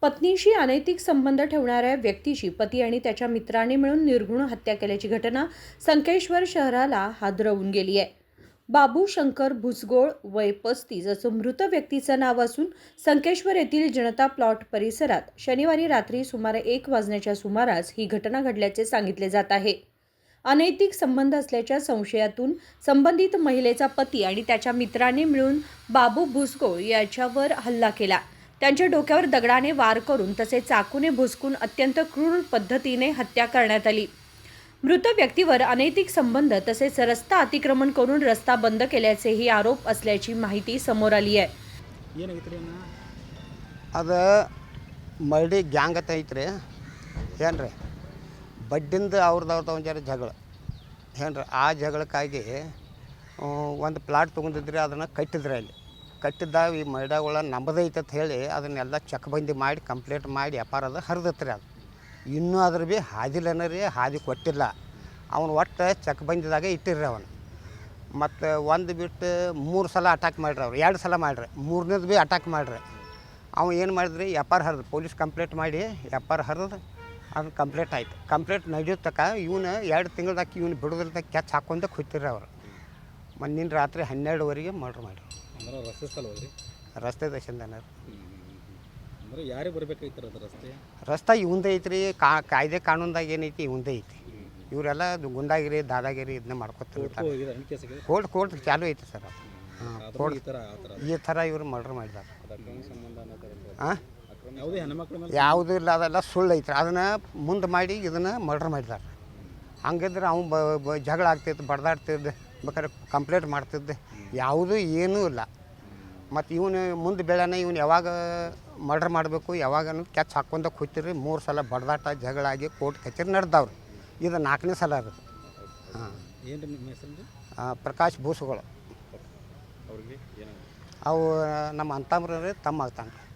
पत्नीशी अनैतिक संबंध ठेवणाऱ्या व्यक्तीची पती आणि त्याच्या मित्रांनी मिळून निर्घृण हत्या केल्याची घटना संकेश्वर शहराला हादरवून गेली आहे. बाबू शंकर भुसगोळ वय 35 असं मृत व्यक्तीचं नाव असून संकेश्वर येथील जनता प्लॉट परिसरात शनिवारी रात्री सुमारे 1 वाजण्याच्या सुमारास ही घटना घडल्याचे सांगितले जात आहे. अनैतिक संबंध असल्याच्या संशयातून संबंधित महिलेचा पती आणि त्याच्या मित्रांनी मिळून बाबू भुसगोळ याच्यावर हल्ला केला. त्यांच्या डोक्यावर दगडाने वार करून तसेच चाकूने भुसकून अत्यंत क्रूर पद्धतीने हत्या करण्यात आली. मृत व्यक्तीवर अनैतिक संबंध तसेच रस्ता अतिक्रमण करून रस्ता बंद केल्याचेही आरोप असल्याची माहिती समोर आली आहे. ಅದು ಮರಡಿ ಗ್ಯಾಂಗ್ ಅಂತ ಐತ್ರಿ ಏನ್ರಿ ಬಡ್ಡಿಂದ ಅವ್ರದ್ದು ಒಂದು ಜರ ಜಗಳ ಏನ್ರಿ ಆ ಜಗಳಕ್ಕಾಗಿ ಒಂದು ಪ್ಲಾಟ್ ತೊಗೊಂಡಿದ್ರಿ ಅದನ್ನು ಕಟ್ಟಿದ್ರಿ ಅಲ್ಲಿ ಕಟ್ಟಿದ್ದಾಗ ಈ ಮರಡಗಳ ನಂಬದೈತೆ ಅಂತ ಹೇಳಿ ಅದನ್ನೆಲ್ಲ ಚಕ್ಬಂದಿ ಮಾಡಿ ಕಂಪ್ಲೀಟ್ ಮಾಡಿ ವ್ಯಾಪಾರದ ಹರಿದತ್ರಿ. ಅದು ಇನ್ನೂ ಅದ್ರ ಭೀ ಹಾದಿಲ್ಲನ ರೀ ಹಾದಿ ಕೊಟ್ಟಿಲ್ಲ. ಅವನು ಒಟ್ಟು ಚಕ್ಬಂದಿದಾಗ ಇಟ್ಟಿರ್ರಿ ಅವನು. ಮತ್ತು ಒಂದು ಬಿಟ್ಟು 3 ಸಲ ಅಟ್ಯಾಕ್ ಮಾಡ್ರಿ ಅವ್ರು, 2 ಸಲ ಮಾಡ್ರಿ, 3ನೇದು ಭೀ ಅಟ್ಯಾಕ್ ಮಾಡ್ರಿ. ಅವ ಏನು ಮಾಡಿದ್ರಿ ವ್ಯಾಪಾರ ಹರಿದು ಪೊಲೀಸ್ ಕಂಪ್ಲೇಂಟ್ ಮಾಡಿ ವ್ಯಾಪಾರ ಹರಿದು ಅದು ಕಂಪ್ಲೇಂಟ್ ಆಯ್ತು. ಕಂಪ್ಲೇಂಟ್ ನಡೆಯೋತಕ್ಕ ಇವನು 2 ತಿಂಗಳದಾಗ ಇವನು ಬಿಡೋದ್ರದಾಗ ಕ್ಯಾಚ್ ಹಾಕ್ಕೊಂಡೆ ಕೂತಿರ್ರಿ ಅವರು. ಮೊನ್ನೆ ರಾತ್ರಿ 12ವರೆಗೆ ಮರ್ಡ್ರ್ ಮಾಡಿ ರಸ್ತೆ ಸ್ಥಳ ಹೋದ್ರಿ ರಸ್ತೆ ದಶಂದನ ಅಂದ್ರೆ ಯಾರಿಗೆ ಬರ್ಬೇಕಾಯ್ತು ಅದು ರಸ್ತೆ ಇವಂದೇ ಐತ್ರಿ. ಕಾಯ್ದೆ ಕಾನೂನ್ದಾಗ ಏನೈತಿ ಇವಂದೇ ಐತಿ. ಇವರೆಲ್ಲ ಗುಂಡಾಗಿರಿ ದಾದಾಗಿರಿ ಇದನ್ನ ಮಾಡ್ಕೊತಿರ್ತಾರೆ. ಕೋರ್ಟ್ ಚಾಲು ಐತಿ ಸರ್. ಕೋರ್ಟ್ ಈ ಥರ ಇವರು ಮರ್ಡ್ರ್ ಮಾಡಿದ್ದಾರೆ. ಹಾಂ ಯಾವುದೂ ಇಲ್ಲ, ಅದೆಲ್ಲ ಸುಳ್ಳು ಐತ್ರಿ. ಅದನ್ನು ಮುಂದೆ ಮಾಡಿ ಇದನ್ನು ಮರ್ಡ್ರ್ ಮಾಡಿದ್ದಾರೆ. ಹಂಗಿದ್ರೆ ಅವ್ನು ಜಗಳ ಆಗ್ತಿತ್ತು, ಬಡ್ದಾಡ್ತಿದ್ದೆ, ಬೇಕಾದ್ರೆ ಕಂಪ್ಲೇಂಟ್ ಮಾಡ್ತಿದ್ದೆ, ಯಾವುದೂ ಏನೂ ಇಲ್ಲ. ಮತ್ತು ಇವನು ಮುಂದೆ ಬೆಳೆನ ಇವನು ಯಾವಾಗ ಮರ್ಡ್ರ್ ಮಾಡಬೇಕು ಯಾವಾಗ ಅನ್ನೋದು ಕ್ಯಾಚ್ ಹಾಕ್ಕೊಂಡ ಕೂತಿರಿ. 3 ಸಲ ಬಡ್ದಾಟ ಜಗಳ ಆಗಿ ಕೋರ್ಟ್ ಕಚೇರಿ ನಡೆದವ್ರು. ಇದು 4ನೇ ಸಲ ಅದು. ಹಾಂ ಏನು ನಿಮ್ಮ ಹೆಸರು? ಪ್ರಕಾಶ್ ಭೂಸುಗಳು. ಅವ್ರಿಗೆ ಅವು ನಮ್ಮ ಅಂತಮ್ರಿ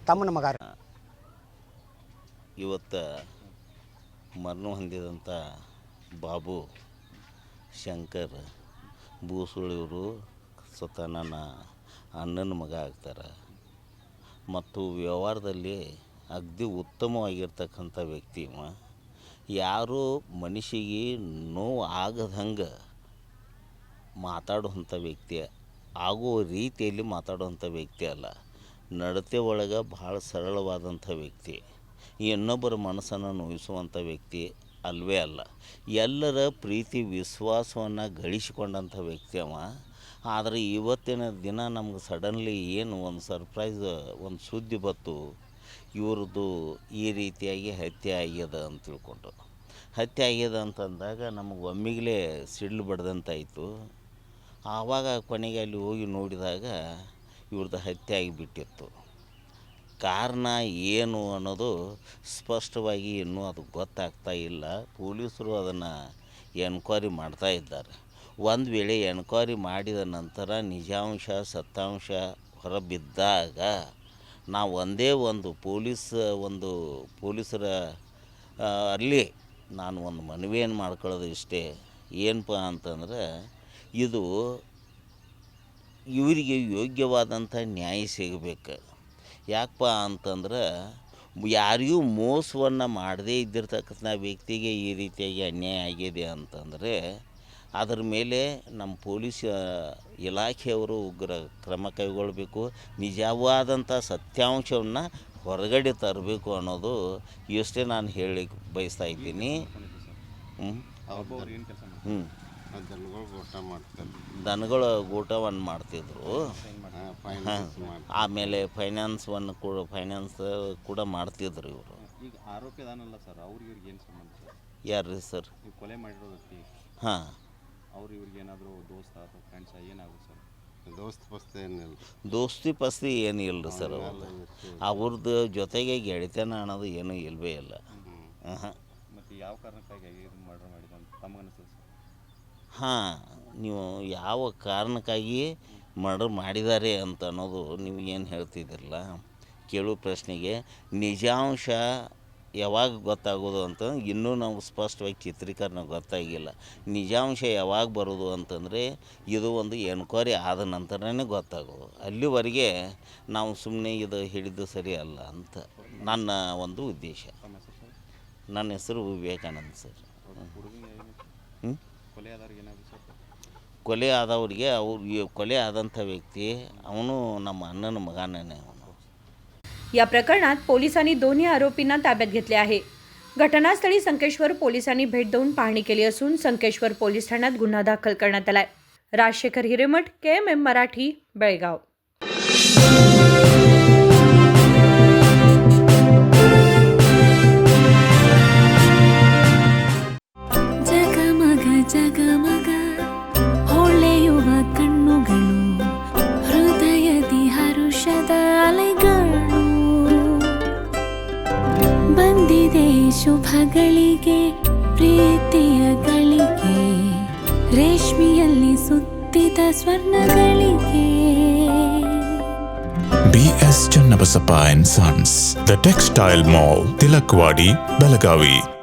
ತಮ್ಮನ ಮಗ. ಇವತ್ತು ಮರಣ ಹೊಂದಿದಂಥ ಬಾಬು ಶಂಕರ್ ಭೂಸುಳಿಯವರು ಸ್ವತಃ ನನ್ನ ಅಣ್ಣನ ಮಗ ಆಗ್ತಾರೆ ಮತ್ತು ವ್ಯವಹಾರದಲ್ಲಿ ಅಗದಿ ಉತ್ತಮವಾಗಿರ್ತಕ್ಕಂಥ ವ್ಯಕ್ತಿ. ಯಾರು ಮನುಷ್ಯಗೆ ನೋವು ಆಗದಂಗೆ ಮಾತಾಡುವಂಥ ವ್ಯಕ್ತಿ, ಆಗುವ ರೀತಿಯಲ್ಲಿ ಮಾತಾಡುವಂಥ ವ್ಯಕ್ತಿ ಅಲ್ಲ. ನಡತೆ ಒಳಗೆ ಭಾಳ ಸರಳವಾದಂಥ ವ್ಯಕ್ತಿ, ಇನ್ನೊಬ್ಬರ ಮನಸ್ಸನ್ನು ನೋಯಿಸುವಂಥ ವ್ಯಕ್ತಿ ಅಲ್ವೇ ಅಲ್ಲ. ಎಲ್ಲರ ಪ್ರೀತಿ ವಿಶ್ವಾಸವನ್ನು ಗಳಿಸಿಕೊಂಡಂಥ ವ್ಯಕ್ತಿ ಅವ. ಆದರೆ ಇವತ್ತಿನ ದಿನ ನಮ್ಗೆ ಸಡನ್ಲಿ ಏನು ಒಂದು ಸರ್ಪ್ರೈಸ್ ಒಂದು ಸುದ್ದಿ ಬತ್ತು, ಇವ್ರದ್ದು ಈ ರೀತಿಯಾಗಿ ಹತ್ಯೆ ಆಗ್ಯದ ಅಂತ ತಿಳ್ಕೊಂಡು. ಹತ್ಯೆ ಆಗ್ಯದ ಅಂತಂದಾಗ ನಮಗೆ ಒಮ್ಮಿಗಲೇ ಸಿಡ್ಲು ಬಡ್ದಂತಾಯಿತು. ಆವಾಗ ಕೊನೆಗೆ ಅಲ್ಲಿ ಹೋಗಿ ನೋಡಿದಾಗ ಇವ್ರದ್ದು ಹತ್ಯೆ ಆಗಿಬಿಟ್ಟಿತ್ತು. ಕಾರಣ ಏನು ಅನ್ನೋದು ಸ್ಪಷ್ಟವಾಗಿ ಇನ್ನೂ ಅದು ಗೊತ್ತಾಗ್ತಾ ಇಲ್ಲ. ಪೊಲೀಸರು ಅದನ್ನು ಎನ್ಕ್ವೈರಿ ಮಾಡ್ತಾ ಇದ್ದಾರೆ. ಒಂದು ವೇಳೆ ಎನ್ಕ್ವೈರಿ ಮಾಡಿದ ನಂತರ ನಿಜಾಂಶ ಸತ್ಯಾಂಶ ಹೊರಬಿದ್ದಾಗ ನಾವು ಒಂದೇ ಒಂದು ಪೊಲೀಸರ ಅಲ್ಲಿ ನಾನು ಒಂದು ಮನವಿಯನ್ನು ಮಾಡ್ಕೊಳ್ಳೋದು ಇಷ್ಟೇ. ಏನಪ್ಪ ಅಂತಂದ್ರೆ ಇದು ಇವರಿಗೆ ಯೋಗ್ಯವಾದಂಥ ನ್ಯಾಯ ಸಿಗಬೇಕು. ಯಾಕಪ್ಪ ಅಂತಂದ್ರೆ ಯಾರಿಗೂ ಮೋಸವನ್ನು ಮಾಡದೇ ಇದ್ದಿರ್ತಕ್ಕಂಥ ವ್ಯಕ್ತಿಗೆ ಈ ರೀತಿಯಾಗಿ ಅನ್ಯಾಯ ಆಗಿದೆ ಅಂತಂದರೆ ಅದರ ಮೇಲೆ ನಮ್ಮ ಪೊಲೀಸ್ ಇಲಾಖೆಯವರು ಉಗ್ರ ಕ್ರಮ ಕೈಗೊಳ್ಳಬೇಕು. ನಿಜವಾದಂಥ ಸತ್ಯಾಂಶವನ್ನು ಹೊರಗಡೆ ತರಬೇಕು ಅನ್ನೋದು ಇಷ್ಟೇ ನಾನು ಹೇಳಿ ಬಯಸ್ತಾ ಇದ್ದೀನಿ. ದನಗಳು ಗೋಟವನ್ನು ಮಾಡ್ತಿದ್ರು. ಆಮೇಲೆ ಫೈನಾನ್ಸ್ ಕೂಡ ಮಾಡ್ತಿದ್ರು ಇವರು. ಈಗ ಆರೋಪಿ ಅದಾನಲ್ಲ ಸರ್, ಅವ್ರಿಗೆ ಏನು ಸಂಬಂಧ ಸರ್? ಯಾರು ರೀ ಸರ್? ಕೊಲೆ ಮಾಡಿರೋ ವ್ಯಕ್ತಿ. ಹಾಂ, ಅವ್ರು ಇವ್ರಿಗೆ ಏನಾದರೂ ದೋಸ್ತ ಅಥವಾ ಫ್ರೆಂಡ್ಸ ಏನಾಗುತ್ತೆ ಸರ್? ದೋಸ್ತಿ ಪಸ್ತಿ ಏನು ಇಲ್ಲ ರೀ ಸರ್. ಅವ್ರದ್ದು ಜೊತೆಗೆ ಗೆಳೆತನ ಅನ್ನೋದು ಏನೂ ಇಲ್ಲವೇ ಇಲ್ಲ. ಹಾಂ, ಮತ್ತು ಯಾವ ಕಾರಣಕ್ಕಾಗಿ ಇದು ಮರ್ಡರ್ ಮಾಡಿದ ಅಂತ ತಮಗನಿಸ್ತದೆ ಸರ್? ಹಾಂ, ನೀವು ಯಾವ ಕಾರಣಕ್ಕಾಗಿ ಮರ್ಡರ್ ಮಾಡಿದ್ದಾರೆ ಅಂತ ಅನ್ನೋದು ನೀವು ಏನು ಹೇಳ್ತಿದ್ದಿರಲ್ಲ ಕೇಳೋ ಪ್ರಶ್ನೆಗೆ ನಿಜಾಂಶ ಯಾವಾಗ ಗೊತ್ತಾಗೋದು ಅಂತ ಇನ್ನೂ ನಾವು ಸ್ಪಷ್ಟವಾಗಿ ಚಿತ್ರೀಕರಣ ಗೊತ್ತಾಗಿಲ್ಲ. ನಿಜಾಂಶ ಯಾವಾಗ ಬರೋದು ಅಂತಂದರೆ ಇದು ಒಂದು ಎನ್ಕ್ವೈರಿ ಆದ ನಂತರನೇ ಗೊತ್ತಾಗೋದು. ಅಲ್ಲಿವರೆಗೆ ನಾವು ಸುಮ್ಮನೆ ಇದು ಹಿಡಿದು ಸರಿ ಅಲ್ಲ ಅಂತ ನನ್ನ ಒಂದು ಉದ್ದೇಶ. ತಮ್ಮ ಹೆಸರು ಸರ್? ನನ್ನ ಹೆಸರು ವಿವೇಕಾನಂದ್ ಸರ್. ಹುಡುಗಿಗೆ ಹ್ಞೂ ಕೊಲೆ ಆದವ್ರಿಗೆ ಏನಾದ್ರು ಸರ್? ಕೊಲೆ ಆದವ್ರಿಗೆ ಕೊಲೆ ಆದಂಥ ವ್ಯಕ್ತಿ ಅವನು ನಮ್ಮ ಅಣ್ಣನ ಮಗನೇ ಅವನು. या प्रकरणात पोलिसांनी दोन्ही आरोपींना ताब्यात घेतले आहे. घटनास्थळी संकेश्वर पोलिसांनी भेट देऊन पाहणी केली असून संकेश्वर पोलीस ठाण्यात गुन्हा दाखल करण्यात आलाय. राजशेखर हिरेमठ, KMM मराठी, बेळगाव. ಜಗಮಗ ಜಗಮಗ ಹೊಳೆಯುವ ಕಣ್ಣುಗಳು, ಹೃದಯದಿ ಹರುಷದ ಅಲೆಗಳು. ಬಂದಿದೆ ಶುಭಗಳಿಗೆ ಪ್ರೀತಿಯ ಗಳಿಗೆ, ರೇಷ್ಮೆಯಲ್ಲಿ ಸುತ್ತಿದ ಸ್ವರ್ಣಗಳಿಗೆ. BS Channabasappa and Sons, The Textile Mall, Tilakvadi, Belagavi.